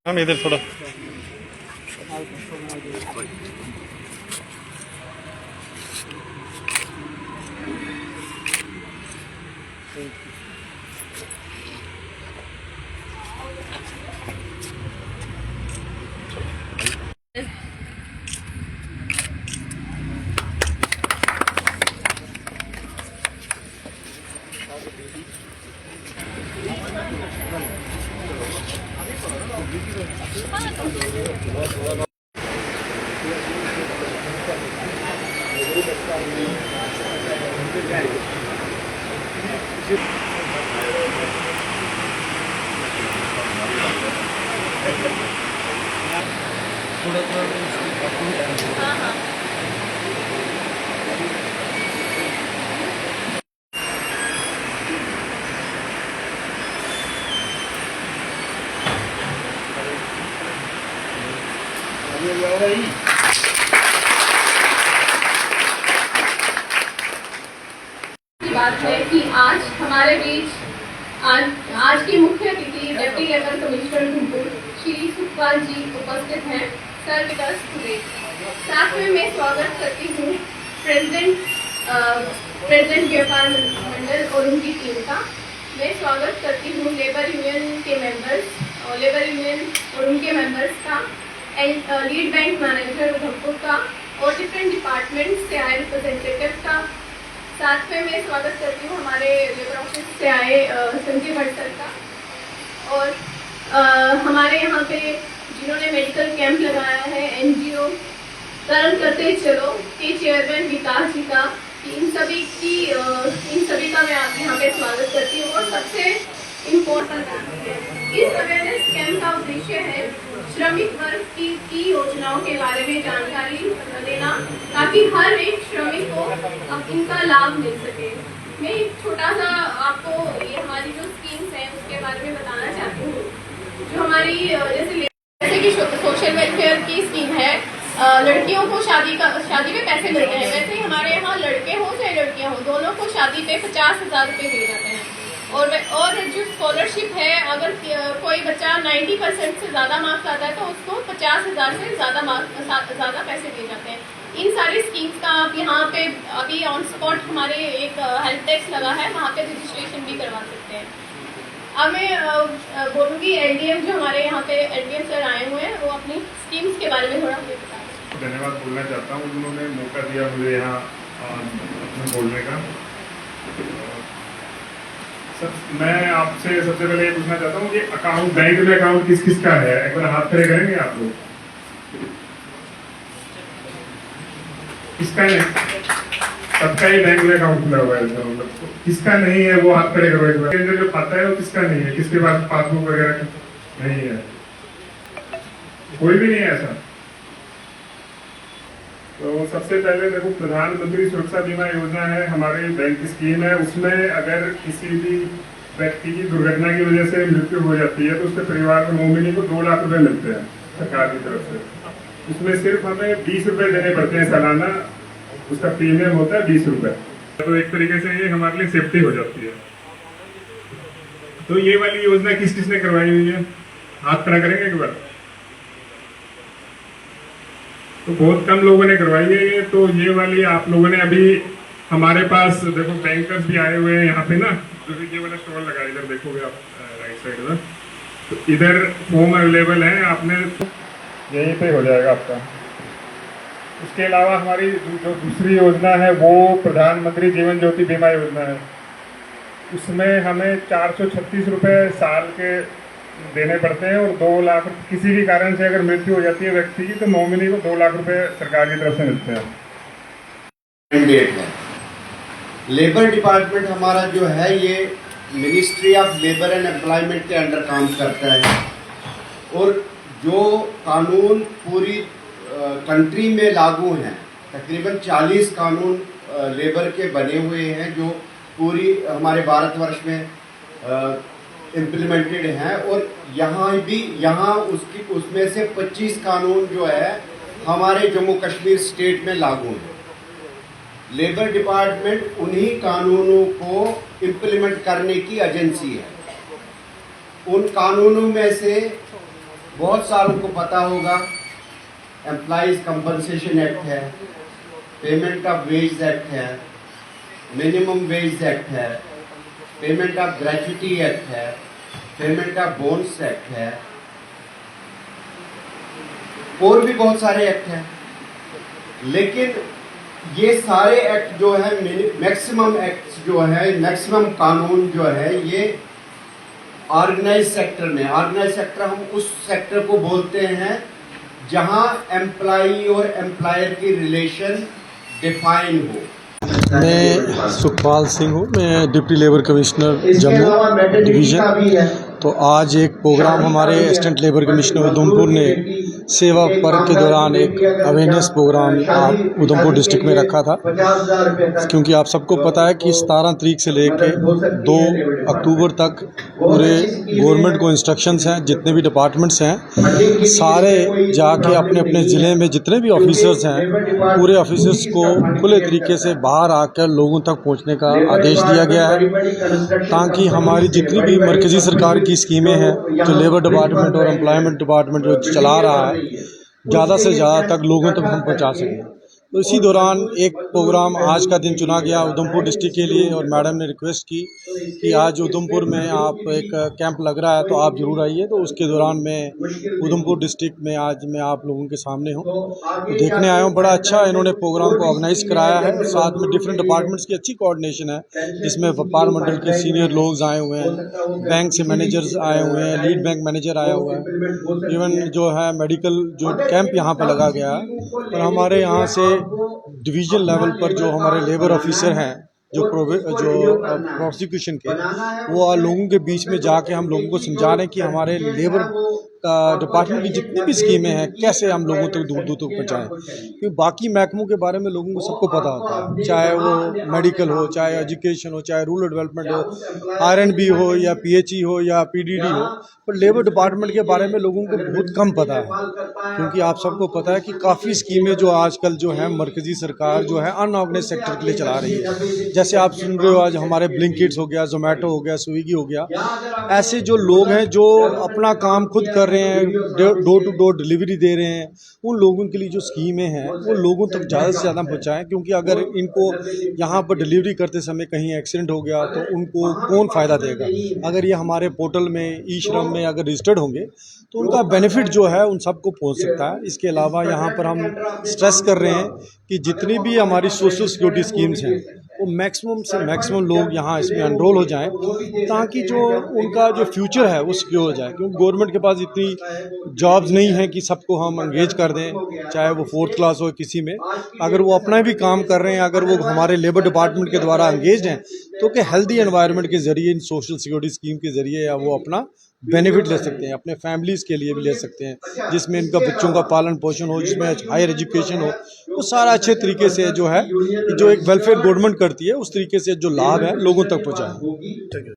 हम इधर थोड़ा बात है कि आज हमारे बीच आज की मुख्य अतिथि deputy labour commissioner Guntur Shri Sukhpal ji उपस्थित हैं। Sir with us today. साथ में मैं स्वागत करती हूँ प्रेसिडेंट व्यापार मंडल और उनकी टीम का। मैं स्वागत करती हूँ लेबर यूनियन के मेंबर्स और लेबर यूनियन और उनके मेंबर्स का, लीड बैंक मैनेजर उधमपुर का और डिफरेंट डिपार्टमेंट से आए रिप्रेजेंटेटिव का। साथ में मैं स्वागत करती हूँ हमारे लेबर ऑफिस से आए संजय भट्ट सर का और हमारे यहाँ पे जिन्होंने मेडिकल कैंप लगाया है एनजीओ कर्म करते चलो के चेयरमैन विकास जी का, इन सभी का मैं आपके यहाँ पे स्वागत करती हूँ। और सबसे इम्पोर्टेंट इस अवेयरनेस कैंप का उद्देश्य है श्रमिक वर्ग की योजनाओं के बारे में जानकारी देना ताकि हर एक श्रमिक को अब इनका लाभ मिल सके। मैं एक छोटा सा आपको ये हमारी जो स्कीम्स हैं उसके बारे में बताना चाहती हूँ। जो हमारी जैसे कि सोशल वेलफेयर की स्कीम है, लड़कियों को शादी में पैसे मिलते हैं। वैसे ही हमारे यहाँ लड़के हो चाहे लड़कियाँ हो, दोनों को शादी पे 50,000 रुपये दिए जाते हैं। और जो स्कॉलरशिप है, अगर कोई बच्चा 90% से ज़्यादा मार्क्स आता है तो उसको 50,000 से ज़्यादा पैसे दिए जाते हैं। इन सारी स्कीम्स का आप यहाँ पे अभी ऑन स्पॉट हमारे एक हेल्प डेस्क लगा है, वहाँ पे रजिस्ट्रेशन भी करवा सकते हैं। अब मैं बोलूँगी एलडीएम जो हमारे यहाँ पे एलडीएम सर आए हुए हैं, वो अपनी स्कीम्स के बारे में थोड़ा बताएं। धन्यवाद बोलना चाहता हूँ जिन्होंने मौका दिया मुझे यहाँ बोलने का। मैं आपसे सबसे पहले ये पूछना चाहता हूँ कि अकाउंट, बैंक में अकाउंट किस किस का है? एक बार हाथ खड़े करेंगे आप लोग। किसका नहीं? सबका ही बैंक में अकाउंट खुला हुआ है। मतलब किसका नहीं है वो हाथ खड़े करो एक बार। जो खाता है वो किसका नहीं है? किसके पास पासबुक वगैरह नहीं है? कोई भी नहीं है ऐसा। तो सबसे पहले देखो, प्रधानमंत्री सुरक्षा बीमा योजना है, हमारी बैंक की स्कीम है। उसमें अगर किसी भी व्यक्ति की दुर्घटना की वजह से मृत्यु हो जाती है तो उसके परिवार के नॉमिनी को 2 लाख रुपए मिलते हैं सरकार की तरफ से। उसमें सिर्फ हमें 20 रुपए देने पड़ते हैं सालाना, उसका प्रीमियम होता है 20 रुपए। तो एक तरीके से ये हमारे लिए सेफ्टी हो जाती है। तो ये वाली योजना किस किसने करवाई हुई है? हाथ खड़ा करेंगे एक बार। तो बहुत कम लोगों ने करवाई है ये। तो ये वाली आप लोगों ने अभी हमारे पास देखो बैंकर्स भी आए हुए हैं यहाँ पे ना, तो ये वाला स्टॉल लगा, इधर देखोगे आप राइट साइड में, तो इधर फॉर्म अवेलेबल है, आपने यहीं पे हो जाएगा आपका। उसके अलावा हमारी जो दूसरी योजना है वो प्रधानमंत्री जीवन ज्योति बीमा योजना है। उसमें हमें 436 रुपये साल के देने पड़ते हैं और 2 लाख, किसी भी कारण से अगर मृत्यु हो जाती है व्यक्ति की तो नॉमिनी को 2 लाख रुपए सरकार की तरफ से मिलते हैं। मैंडेट है। लेबर डिपार्टमेंट हमारा जो है ये ministry of labour and employment के अंडर काम करता है और जो कानून पूरी कंट्री में लागू हैं, तकरीबन 40 कानून लेबर के बने हुए हैं जो पूरी हमारे भारतवर्ष में इम्प्लीमेंटेड हैं। और यहाँ उसमें से 25 कानून जो है हमारे जम्मू कश्मीर स्टेट में लागू हैं। लेबर डिपार्टमेंट उन्हीं कानूनों को इम्प्लीमेंट करने की एजेंसी है। उन कानूनों में से बहुत सारों को पता होगा, एम्प्लॉइज कंपनसेशन एक्ट है, पेमेंट ऑफ वेज एक्ट है, मिनिमम वेज एक्ट है, पेमेंट ऑफ ग्रेच्युटी एक्ट है, पेमेंट ऑफ बोनस एक्ट है, और भी बहुत सारे एक्ट हैं। लेकिन ये सारे एक्ट जो है, मैक्सिमम एक्ट जो है, मैक्सिमम कानून जो है, ये ऑर्गेनाइज सेक्टर में, ऑर्गेनाइज सेक्टर हम उस सेक्टर को बोलते हैं जहां एम्प्लॉई और एम्प्लॉयर की रिलेशन डिफाइन हो। मैं सुखपाल सिंह हूँ, मैं deputy labour commissioner Jammu division. तो आज एक प्रोग्राम हमारे असिस्टेंट लेबर कमिश्नर उधमपुर ने सेवा पर्व के दौरान एक अवेयरनेस प्रोग्राम उधमपुर डिस्ट्रिक्ट में रखा था, क्योंकि आप सबको पता है कि 17 तारीख से लेकर 2 अक्टूबर तक पूरे गवर्नमेंट को इंस्ट्रक्शंस हैं, जितने भी डिपार्टमेंट्स हैं सारे जाके अपने अपने ज़िले में जितने भी ऑफिसर्स हैं, पूरे ऑफिसर्स को खुले तरीके से बाहर आकर लोगों तक पहुंचने का आदेश दिया गया है, ताकि हमारी जितनी भी मरकज़ी सरकार की स्कीमें हैं जो लेबर डिपार्टमेंट और एम्प्लॉयमेंट डिपार्टमेंट जो चला रहा है, ज़्यादा से ज़्यादा तक लोगों तक हम पहुंचा सकें। तो इसी दौरान एक प्रोग्राम आज का दिन चुना गया उधमपुर डिस्ट्रिक्ट के लिए, और मैडम ने रिक्वेस्ट की कि आज उधमपुर में आप एक कैंप लग रहा है तो आप ज़रूर आइए। तो उसके दौरान मैं उधमपुर डिस्ट्रिक्ट में आज मैं आप लोगों के सामने हूँ, तो देखने आया हूँ। बड़ा अच्छा इन्होंने प्रोग्राम को ऑर्गेनाइज़ कराया है, साथ में डिफरेंट डिपार्टमेंट्स की अच्छी कोऑर्डिनेशन है, जिसमें व्यापार मंडल के सीनियर लोग आए हुए हैं, बैंक से मैनेजर्स आए हुए हैं, लीड बैंक मैनेजर आया हुआ है, इवन जो है मेडिकल जो कैंप यहाँ पर लगा गया है। और हमारे यहाँ से डिवीजन लेवल पर जो हमारे लेबर ऑफिसर हैं जो प्रोसिक्यूशन के, वो लोगों के बीच में जाके हम लोगों को समझा रहे हैं कि हमारे लेबर डिपार्टमेंट की जितनी भी स्कीमें हैं कैसे हम लोगों तक दूर दूर तक पहुँचाएँ, क्योंकि बाकी महकमों के बारे में लोगों को सबको पता होता है, चाहे वो मेडिकल हो, चाहे एजुकेशन हो, चाहे रूरल डेवलपमेंट हो, R&B हो या PHE हो या PDD हो, पर लेबर डिपार्टमेंट के बारे में लोगों को बहुत कम पता है, क्योंकि आप सबको पता है कि काफ़ी स्कीमें जो आजकल जो है मरकज़ी सरकार जो है अनऑर्गेनाइज सेक्टर के लिए चला रही है। जैसे आप सुन रहे हो आज हमारे ब्लिंकिट्स हो गया, जोमेटो हो गया, स्विगी हो गया, ऐसे जो लोग हैं जो अपना काम खुद कर रहे हैं, डोर टू डोर डिलीवरी दे रहे हैं, उन लोगों के लिए जो स्कीमें हैं वो लोगों तक ज़्यादा से ज़्यादा पहुँचाएँ, क्योंकि अगर इनको यहाँ पर डिलीवरी करते समय कहीं एक्सीडेंट हो गया तो उनको कौन फ़ायदा देगा। अगर ये हमारे पोर्टल में ई-श्रम में अगर रजिस्टर्ड होंगे तो उनका बेनिफिट जो है उन सबको पहुँच सकता है। इसके अलावा यहाँ पर हम स्ट्रेस कर रहे हैं कि जितनी भी हमारी सोशल सिक्योरिटी स्कीम्स हैं वो मैक्सिमम से मैक्सिमम लोग यहाँ इसमें एनरोल हो जाएं, ताकि जो उनका जो फ्यूचर है वो सिक्योर हो जाए, क्योंकि गवर्नमेंट के पास इतनी जॉब्स नहीं है कि सबको हम एंगेज कर दें, चाहे वो 4th क्लास हो किसी में। अगर वो अपना भी काम कर रहे हैं, अगर वो हमारे लेबर डिपार्टमेंट के द्वारा एंगेज हैं, तो कि हेल्दी एनवायरनमेंट के ज़रिए इन सोशल सिक्योरिटी स्कीम के ज़रिए या वो अपना बेनिफिट ले सकते हैं, अपने फैमिलीज़ के लिए भी ले सकते हैं, जिसमें इनका बच्चों का पालन पोषण हो, जिसमें हायर एजुकेशन हो, वो सारा अच्छे तरीके से जो है जो एक वेलफेयर गवर्नमेंट करती है उस तरीके से जो लाभ है लोगों तक पहुँचाए।